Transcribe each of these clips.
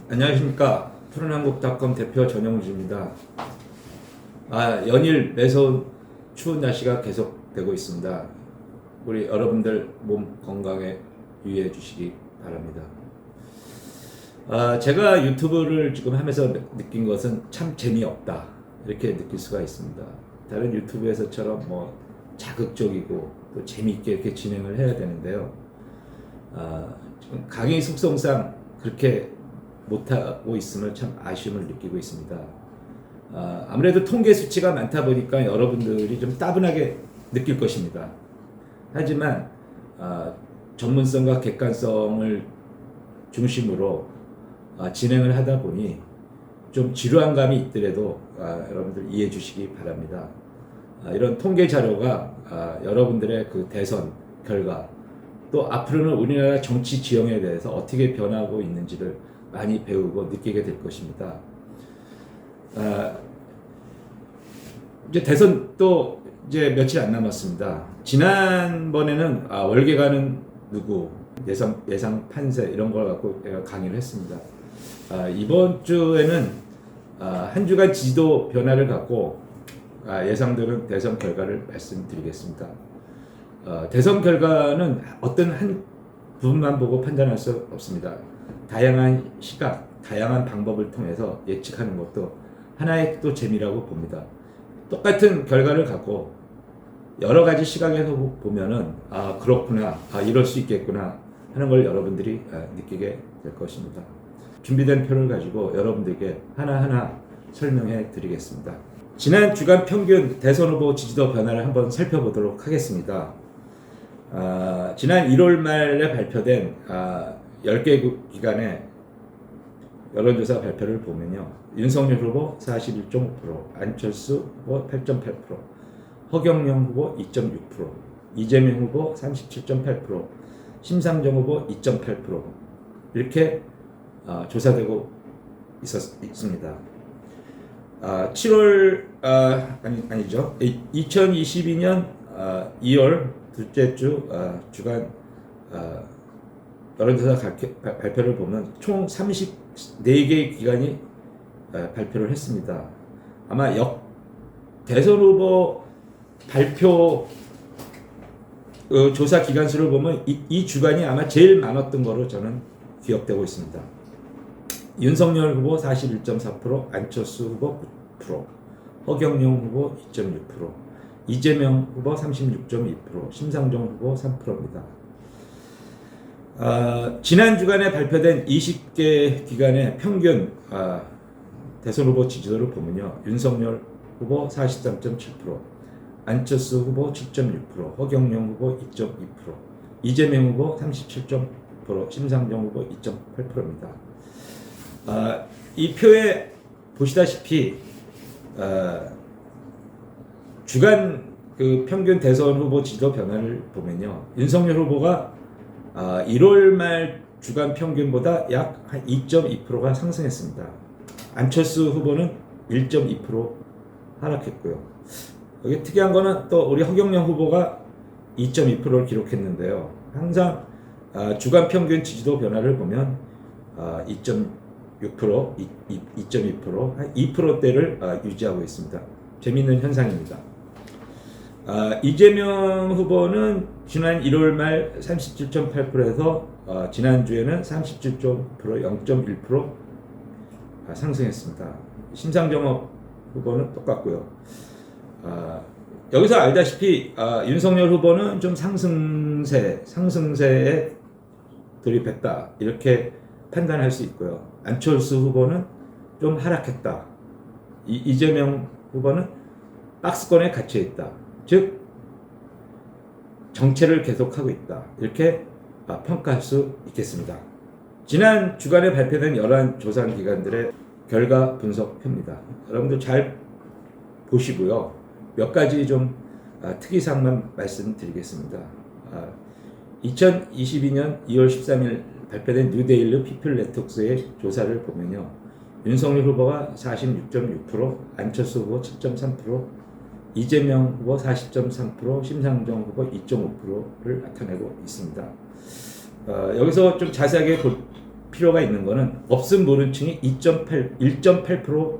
안녕하십니까. 푸른한국닷컴 대표 전영주입니다. 연일 매서운 추운 날씨가 계속되고 있습니다. 우리 여러분들 몸 건강에 유의해 주시기 바랍니다. 제가 유튜브를 지금 하면서 느낀 것은 참 재미없다, 이렇게 느낄 수가 있습니다. 다른 유튜브에서처럼 뭐 자극적이고 또 재미있게 이렇게 진행을 해야 되는데요. 지금 강의 속성상 그렇게 못하고 있음을 참 아쉬움을 느끼고 있습니다. 아무래도 통계 수치가 많다 보니까 여러분들이 좀 따분하게 느낄 것입니다. 하지만 전문성과 객관성을 중심으로 진행을 하다 보니 좀 지루한 감이 있더라도 여러분들 이해해 주시기 바랍니다. 이런 통계 자료가 여러분들의 그 대선 결과, 또 앞으로는 우리나라 정치 지형에 대해서 어떻게 변하고 있는지를 많이 배우고 느끼게 될 것입니다. 이제 대선 또 이제 며칠 안 남았습니다. 지난번에는 월계가는 누구, 예상 판세 이런 걸 갖고 제가 강의를 했습니다. 이번 주에는 한 주간 지도 변화를 갖고 예상되는 대선 결과를 말씀드리겠습니다. 대선 결과는 어떤 한 부분만 보고 판단할 수 없습니다. 다양한 시각, 다양한 방법을 통해서 예측하는 것도 하나의 또 재미라고 봅니다. 똑같은 결과를 갖고 여러 가지 시각에서 보면은 그렇구나, 이럴 수 있겠구나 하는 걸 여러분들이 느끼게 될 것입니다. 준비된 표를 가지고 여러분들에게 하나하나 설명해 드리겠습니다. 지난 주간 평균 대선 후보 지지도 변화를 한번 살펴보도록 하겠습니다. 지난 1월 말에 발표된 10개 기관의 여론조사 발표를 보면요. 윤석열 후보 41.5%, 안철수 후보 8.8%, 허경영 후보 2.6%, 이재명 후보 37.8%, 심상정 후보 2.8% 이렇게 조사되고 있습니다. 7월 아니죠. 2022년 2월 둘째 주 주간 여론조사 발표를 보면 총 34개의 기관이 발표를 했습니다. 아마 대선 후보 발표 조사 기간 수를 보면 이 주간이 아마 제일 많았던 거로 저는 기억되고 있습니다. 윤석열 후보 41.4%, 안철수 후보 9%, 허경영 후보 2.6%, 이재명 후보 36.2%, 심상정 후보 3%입니다. 지난 주간에 발표된 20개 기관의 평균 대선 후보 지지도를 보면요. 윤석열 후보 43.7%, 안철수 후보 7.6%, 허경영 후보 2.2%, 이재명 후보 37.9%, 심상정 후보 2.8%입니다. 이 표에 보시다시피 주간 그 평균 대선 후보 지지도 변화를 보면요. 윤석열 후보가 1월 말 주간 평균보다 약 2.2%가 상승했습니다. 안철수 후보는 1.2% 하락했고요. 여기 특이한 거는 또 우리 허경영 후보가 2.2%를 기록했는데요. 항상 주간 평균 지지도 변화를 보면 2.6%, 2.2%, 한 2%대를 유지하고 있습니다. 재미있는 현상입니다. 이재명 후보는 지난 1월 말 37.8%에서 지난주에는 37.0%, 0.1% 상승했습니다. 심상정 후보는 똑같고요. 여기서 알다시피 윤석열 후보는 좀 상승세에 돌입했다, 이렇게 판단할 수 있고요. 안철수 후보는 좀 하락했다. 이재명 후보는 박스권에 갇혀 있다. 즉 정체를 계속하고 있다, 이렇게 평가할 수 있겠습니다. 지난 주간에 발표된 여러 조사 기관들의 결과 분석표입니다. 여러분들 잘 보시고요. 몇 가지 좀 특이사항만 말씀드리겠습니다. 2022년 2월 13일 발표된 뉴데일리 피플 네트워크스의 조사를 보면요. 윤석열 후보가 46.6%, 안철수 후보 7.3%, 이재명 후보 40.3%, 심상정 후보 2.5%를 나타내고 있습니다. 여기서 좀 자세하게 볼 필요가 있는 거는 없음 모른층이 1.8%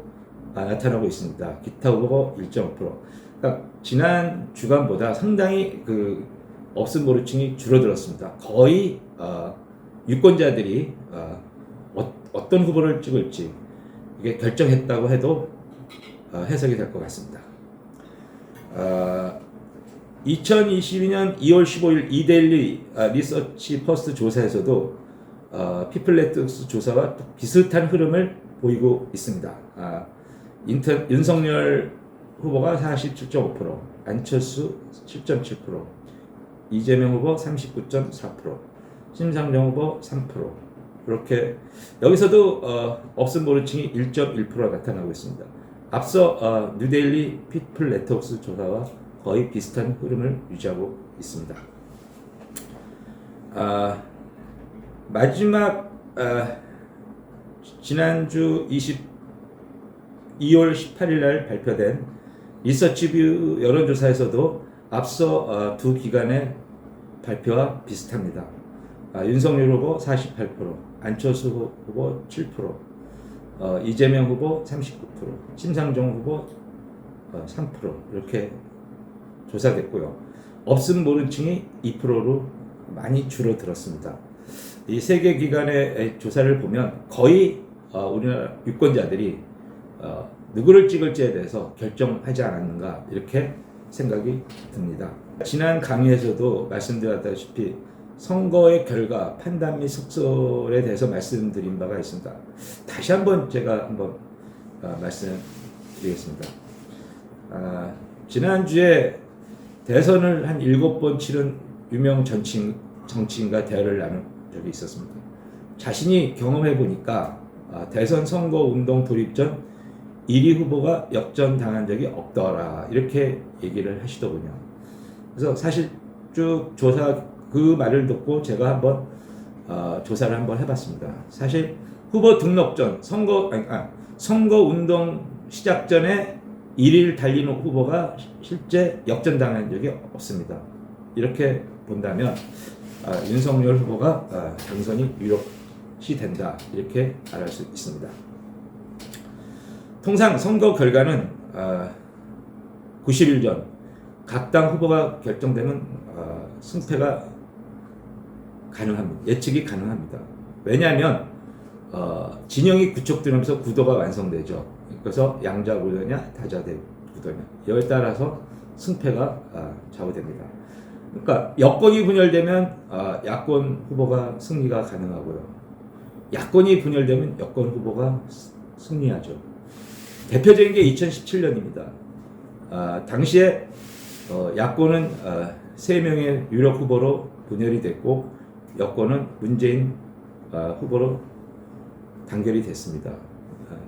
나타나고 있습니다. 기타 후보가 1.5%. 그러니까 지난 주간보다 상당히 그 없음 모른층이 줄어들었습니다. 거의 유권자들이 어떤 후보를 찍을지 이게 결정했다고 해도 해석이 될 것 같습니다. 2022년 2월 15일 이데일리 리서치 퍼스트 조사에서도 피플네트웍스 조사와 비슷한 흐름을 보이고 있습니다. 윤석열 후보가 47.5%, 안철수 7.7%, 이재명 후보 39.4%, 심상정 후보 3%. 이렇게 여기서도 없음 모르층이 1.1% 나타나고 있습니다. 앞서 뉴데일리 피플 네트워크스 조사와 거의 비슷한 흐름을 유지하고 있습니다. 마지막 지난주 2월 18일 날 발표된 리서치뷰 여론조사에서도 앞서 두 기관의 발표와 비슷합니다. 윤석열 후보 48%, 안철수 후보 7%, 이재명 후보 39%, 심상정 후보 3% 이렇게 조사됐고요. 없음 모른층이 2%로 많이 줄어들었습니다. 이 세 개 기관의 조사를 보면 거의 우리나라 유권자들이 누구를 찍을지에 대해서 결정하지 않았는가 이렇게 생각이 듭니다. 지난 강의에서도 말씀드렸다시피 선거의 결과, 판단 및 속설에 대해서 말씀드린 바가 있습니다. 다시 한번 제가 말씀드리겠습니다. 지난주에 대선을 한 7번 치른 유명 정치인과 대화를 나눈 적이 있었습니다. 자신이 경험해 보니까 대선 선거 운동 돌입 전 1위 후보가 역전당한 적이 없더라 이렇게 얘기를 하시더군요. 그래서 사실 쭉 그 말을 듣고 제가 한번 조사를 한번 해봤습니다. 사실 후보 등록 전 선거 운동 시작 전에 1위를 달리는 후보가 실제 역전당한 적이 없습니다. 이렇게 본다면 윤석열 후보가 당선이 유력시 된다 이렇게 말할 수 있습니다. 통상 선거 결과는 90일 전 각 당 후보가 결정되면 승패가 가능합니다. 예측이 가능합니다. 왜냐하면 진영이 구축되면서 구도가 완성되죠. 그래서 양자 구도냐 다자 구도냐 이에 따라서 승패가 좌우됩니다. 그러니까 여권이 분열되면 야권 후보가 승리가 가능하고요. 야권이 분열되면 여권 후보가 승리하죠. 대표적인 게 2017년입니다. 당시에 야권은 3명의 유력 후보로 분열이 됐고 여권은 문재인 후보로 단결이 됐습니다.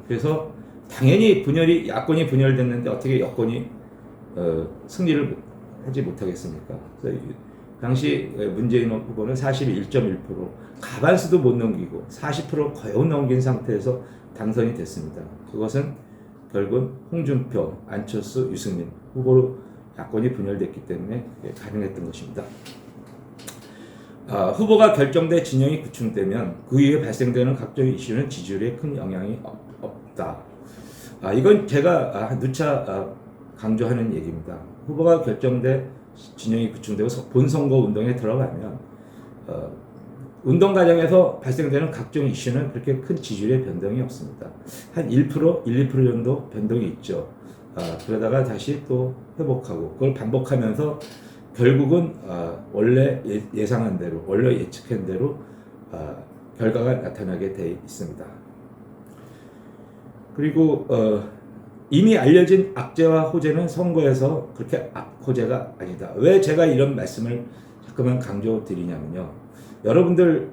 그래서 당연히 야권이 분열됐는데 어떻게 여권이 승리를 하지 못하겠습니까? 그래서 당시 문재인 후보는 41.1%, 과반수도 못 넘기고 40% 거의 못 넘긴 상태에서 당선이 됐습니다. 그것은 결국 홍준표, 안철수, 유승민 후보로 야권이 분열됐기 때문에 가능했던 것입니다. 후보가 결정돼 진영이 구축되면 그 이후에 발생되는 각종 이슈는 지지율에 큰 영향이 없다. 이건 제가 누차 강조하는 얘기입니다. 후보가 결정돼 진영이 구축되고 본선거 운동에 들어가면 운동 과정에서 발생되는 각종 이슈는 그렇게 큰 지지율의 변동이 없습니다. 한 1%, 2% 정도 변동이 있죠. 그러다가 다시 또 회복하고 그걸 반복하면서 결국은 원래 예상한 대로, 원래 예측한 대로 결과가 나타나게 돼 있습니다. 그리고 이미 알려진 악재와 호재는 선거에서 그렇게 호재가 아니다. 왜 제가 이런 말씀을 자꾸만 강조드리냐면요. 여러분들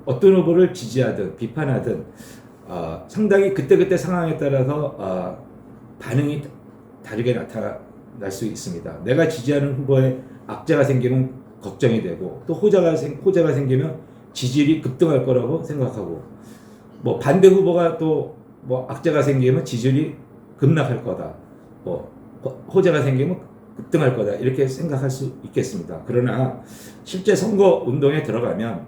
어떤 후보를 지지하든 비판하든 상당히 그때그때 상황에 따라서 반응이 다르게 나타날 수 있습니다. 내가 지지하는 후보에 악재가 생기면 걱정이 되고 또 호재가 생기면 지지율이 급등할 거라고 생각하고 뭐 반대 후보가 또 뭐 악재가 생기면 지지율이 급락할 거다. 뭐 호재가 생기면 급등할 거다. 이렇게 생각할 수 있겠습니다. 그러나 실제 선거 운동에 들어가면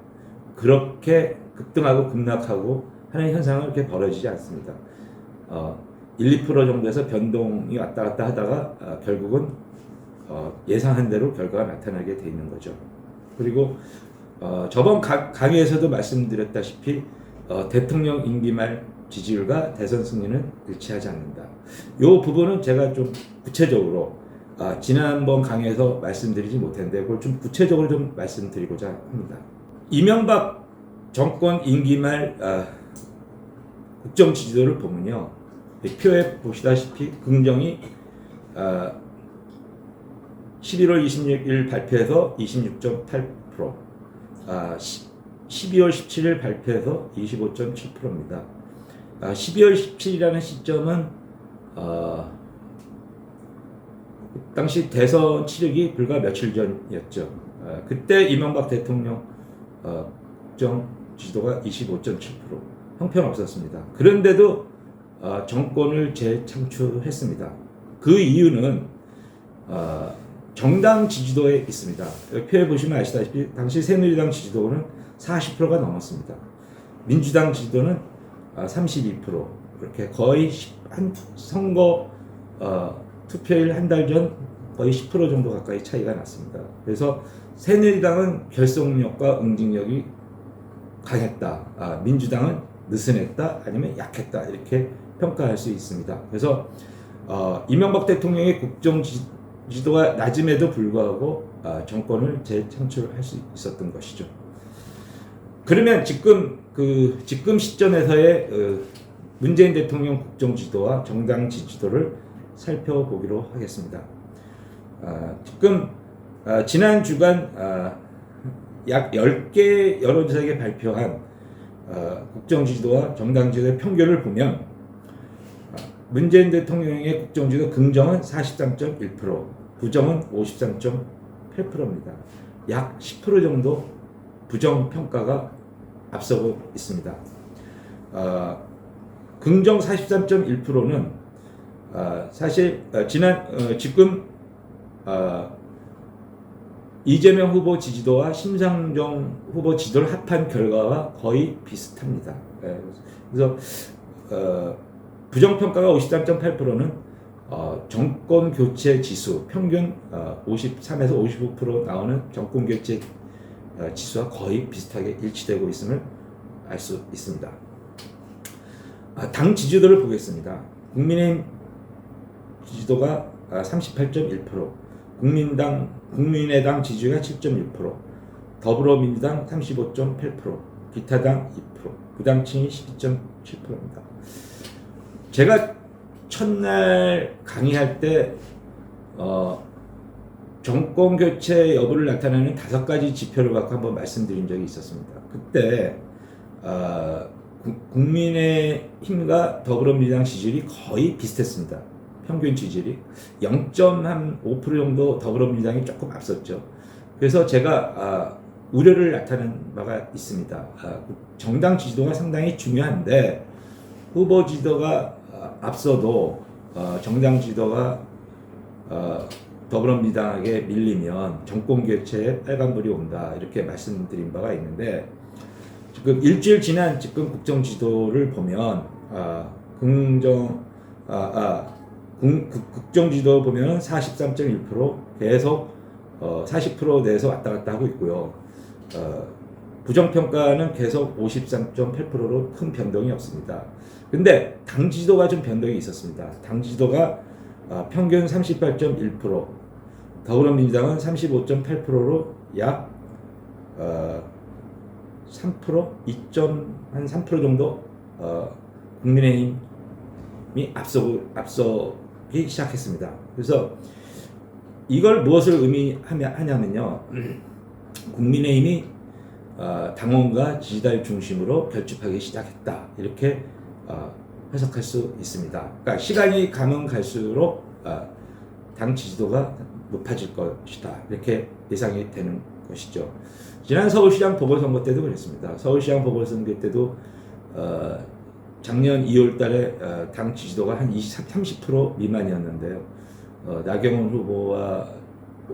그렇게 급등하고 급락하고 하는 현상은 그렇게 벌어지지 않습니다. 1, 2% 정도에서 변동이 왔다 갔다 하다가 결국은 예상한 대로 결과가 나타나게 돼 있는 거죠. 그리고 저번 강의에서도 말씀드렸다시피 대통령 임기 말 지지율과 대선 승리는 일치하지 않는다. 이 부분은 제가 좀 구체적으로 지난번 강의에서 말씀드리지 못했는데 그걸 좀 구체적으로 좀 말씀드리고자 합니다. 이명박 정권 임기 말 국정 지지도를 보면요, 표에 보시다시피 긍정이 11월 26일 발표해서 26.8%, 12월 17일 발표해서 25.7%입니다. 12월 17일이라는 시점은 당시 대선 치르기 불과 며칠 전이었죠. 그때 이명박 대통령 국정 지지도가 25.7%, 형편없었습니다. 그런데도 정권을 재창출했습니다. 그 이유는 정당 지지도에 있습니다. 표에 보시면 아시다시피 당시 새누리당 지지도는 40%가 넘었습니다. 민주당 지지도는 32%, 이렇게 거의 한 선거 투표일 한 달 전 거의 10% 정도 가까이 차이가 났습니다. 그래서 새누리당은 결속력과 응징력이 강했다, 민주당은 느슨했다, 아니면 약했다, 이렇게 평가할 수 있습니다. 그래서 이명박 대통령의 국정 지도가 낮음에도 불구하고 정권을 재창출할 수 있었던 것이죠. 그러면 지금 시점에서의 문재인 대통령 국정 지도와 정당 지지도를 살펴보기로 하겠습니다. 지금 지난 주간 약 10개 여론조사에 발표한 국정 지도와 정당 지도의 평균을 보면 문재인 대통령의 국정 지도 긍정은 43.1%, 부정은 53.8%입니다. 약 10% 정도 부정 평가가 앞서고 있습니다. 긍정 43.1%는 사실 지금 이재명 후보 지지도와 심상정 후보 지지도를 합한 결과와 거의 비슷합니다. 그래서 부정평가가 53.8%는 정권 교체 지수 평균 53에서 55% 나오는 정권 교체 지수와 거의 비슷하게 일치되고 있음을 알 수 있습니다. 당 지지도를 보겠습니다. 국민의힘 지지도가 38.1%, 국민의당 지지가 7.1%, 더불어민주당 35.8%, 기타당 2%, 부당층이 12.7%입니다. 제가 첫날 강의할 때 정권 교체 여부를 나타내는 5가지 지표를 갖고 한번 말씀드린 적이 있었습니다. 그때 국민의힘과 더불어민주당 지지율이 거의 비슷했습니다. 평균 지지율이 0.5% 정도 더불어민주당이 조금 앞섰죠. 그래서 제가 우려를 나타낸 바가 있습니다. 정당 지지도가 상당히 중요한데 후보 지지도가 앞서도 정당 지지도가 더불어민주당에게 밀리면 정권 교체에 빨간불이 온다, 이렇게 말씀드린 바가 있는데 지금 일주일 지난 지금 국정 지도를 보면 국정 지도 보면 43.1% 계속 40% 내에서 왔다 갔다 하고 있고요. 부정평가는 계속 53.8%로 큰 변동이 없습니다. 근데 당 지도가 좀 변동이 있었습니다. 당 지도가 평균 38.1%, 더불어민주당은 35.8%로 약 3%, 2.3% 정도 국민의힘이 앞서기 시작했습니다. 그래서 이걸 무엇을 의미하냐면요, 국민의힘이 당원과 지지자를 중심으로 결집하기 시작했다, 이렇게 해석할 수 있습니다. 그러니까 시간이 가면 갈수록 당 지지도가 높아질 것이다, 이렇게 예상이 되는 것이죠. 지난 서울시장 보궐선거 때도 그랬습니다. 서울시장 보궐선거 때도 작년 2월 달에 당 지지도가 한 30% 미만이었는데요. 나경원 후보와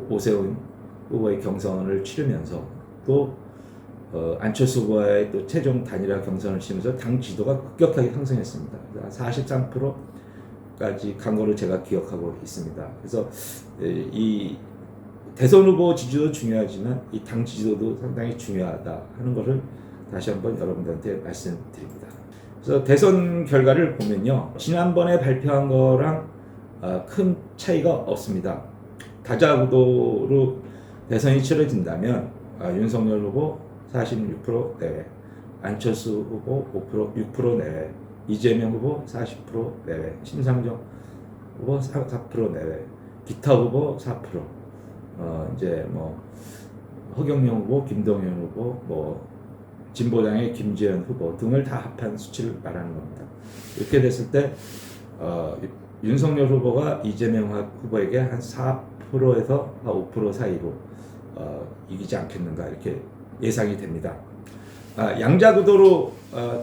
오세훈 후보의 경선을 치르면서 또 안철수 후보와의 또 최종 단일화 경선을 치면서 당 지도가 급격하게 상승했습니다. 43%까지 간 거를 제가 기억하고 있습니다. 그래서 이 대선 후보 지지도 중요하지만 이 당 지지도도 상당히 중요하다 하는 것을 다시 한번 여러분들한테 말씀드립니다. 그래서 대선 결과를 보면요, 지난번에 발표한 거랑 큰 차이가 없습니다. 다자구도로 대선이 치러진다면 윤석열 후보 46% 내외, 안철수 후보 6% 내외, 이재명 후보 40% 내외, 심상정 후보 4% 내외, 기타 후보 4%, 이제 뭐 허경영 후보, 김동연 후보, 뭐 진보당의 김재현 후보 등을 다 합한 수치를 말하는 겁니다. 이렇게 됐을 때 윤석열 후보가 이재명 후보에게 한 4%에서 5% 사이로 이기지 않겠는가 이렇게 예상이 됩니다. 양자구도로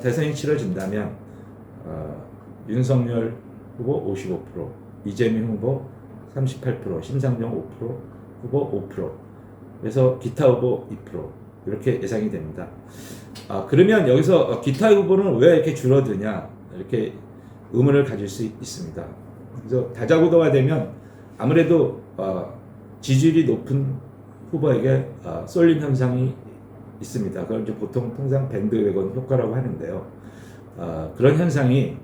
대선이 치러진다면 윤석열 후보 55%, 이재명 후보 38%, 심상정 5%, 후보 5%, 그래서 기타 후보 2% 이렇게 예상이 됩니다. 그러면 여기서 기타 후보는 왜 이렇게 줄어드냐 이렇게 의문을 가질 수 있습니다. 그래서 다자구도가 되면 아무래도 지지율이 높은 후보에게 쏠림 현상이 있습니다. 그걸 이제 보통 통상 밴드웨건 효과라고 하는데요. 그런 현상이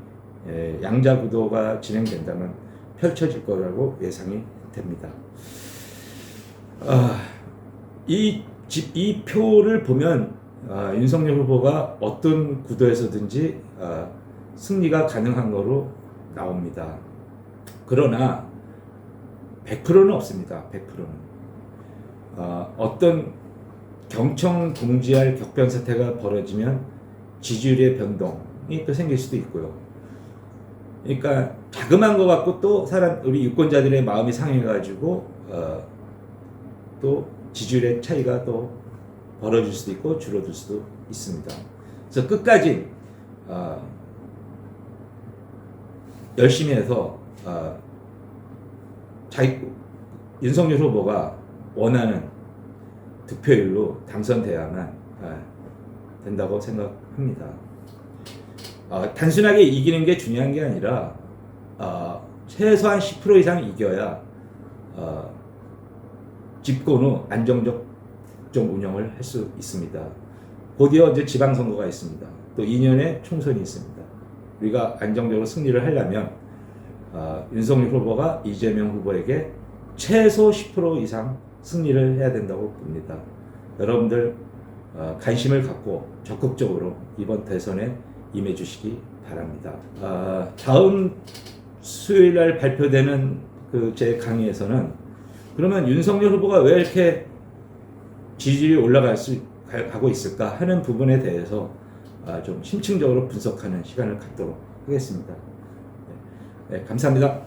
양자구도가 진행된다면 펼쳐질 거라고 예상이 됩니다. 이 표를 보면 윤석열 후보가 어떤 구도에서든지 승리가 가능한 거로 나옵니다. 그러나 100%는 없습니다. 100%는. 어떤 경청 동지할 격변 사태가 벌어지면 지지율의 변동이 또 생길 수도 있고요. 그러니까 자그마한 것 같고 또 우리 유권자들의 마음이 상해가지고 또 지지율의 차이가 또 벌어질 수도 있고 줄어들 수도 있습니다. 그래서 끝까지 열심히 해서 윤석열 후보가 원하는 득표율로 당선돼야만 된다고 생각합니다. 단순하게 이기는 게 중요한 게 아니라 최소한 10% 이상 이겨야 집권 후 안정적 정 운영을 할 수 있습니다. 곧이어 이제 지방선거가 있습니다. 또 2년에 총선이 있습니다. 우리가 안정적으로 승리를 하려면 윤석열 후보가 이재명 후보에게 최소 10% 이상 승리를 해야 된다고 봅니다. 여러분들 관심을 갖고 적극적으로 이번 대선에 임해 주시기 바랍니다. 다음 수요일 날 발표되는 제 강의에서는 그러면 윤석열 후보가 왜 이렇게 지지율이 올라가고 있을까 하는 부분에 대해서 좀 심층적으로 분석하는 시간을 갖도록 하겠습니다. 네, 감사합니다.